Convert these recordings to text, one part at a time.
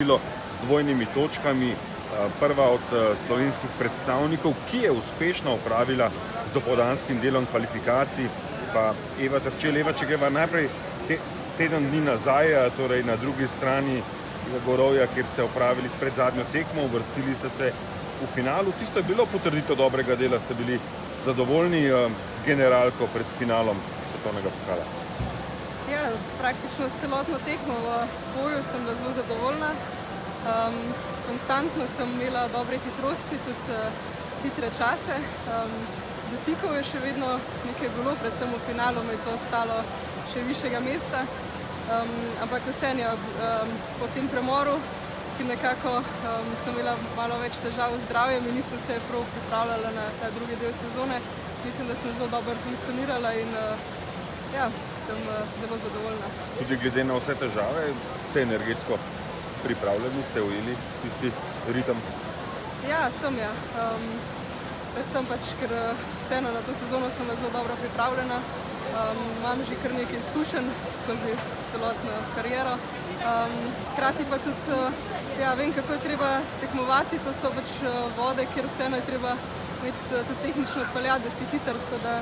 z dvojnimi točkami, prva od slovenskih predstavnikov, ki je uspešno opravila z dopoldanskim delom kvalifikacij, pa Eva Terčelj. Eva, če greva najprej teden dni nazaj, torej na drugi strani Gorovja, kjer ste opravili s predzadnjo tekmo, uvrstili ste se v finalu. Tisto je bilo potrditev dobrega dela, ste bili zadovoljni z generalko pred finalom svetovnega pokala? Ja, praktično s celotno tekmo v boju sem bila zelo zadovoljna. Konstantno sem imela dobre hitrosti, tudi hitre čase. Dotikov je še vedno nekaj bilo, predvsem v finalu me je to stalo še višjega mesta. Ampak vseeno po tem premoru, ki nekako sem imela malo več težav z zdravjem in nisem se prav pripravljala na ta drugi del sezone. Mislim, da sem zelo dobro funkcionirala in sem zelo zadovoljna. Tudi glede na vse težave, ste energetsko pripravljeni, ste ujeli tisti ritem? Ja, sem ja. Predvsem ker vseeno na to sezono sem zelo dobro pripravljena. Imam že kar nekaj izkušenj skozi celotno kariero. Hkrati pa tudi vem, kako je treba tekmovati. To so vode, kjer vseeno je treba imeti tudi tehnično odpeljati, da si hiter, tako da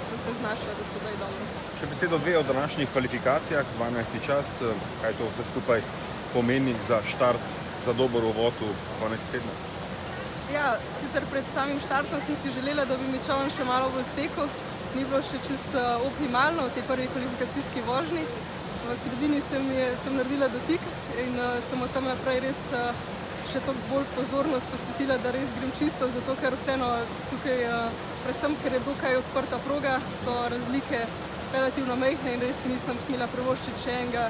sem se znašla, da sedaj dobro. Še besedo dve o današnjih kvalifikacijah, 12. čas, kaj to vse skupaj pomeni za štart, za dober uvod v konec tedna? Ja, sicer pred samim štartom sem si želela, da bi mi čoln še malo bolj stekel. Ni bilo še čisto optimalno v tej prvi kvalifikacijski vožnji. V sredini sem naredila dotik in sem od tam naprej res še toliko bolj pozornost posvetila, da res grem čisto, zato ker vseeno tukaj, predvsem ker je bilo kaj odprta proga, so razlike relativno majhne in res nisem smela privoščiti še enega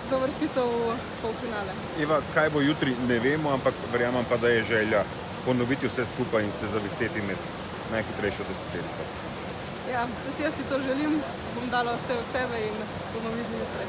za uvrstitev v polfinale. Eva, kaj bo jutri, ne vemo, ampak verjamem pa, da je želja ponoviti vse skupaj in se zavihteti med najhitrejšo deseterico. Ja, tudi jaz si to želim, bom dala vse od sebe in bomo videli naprej.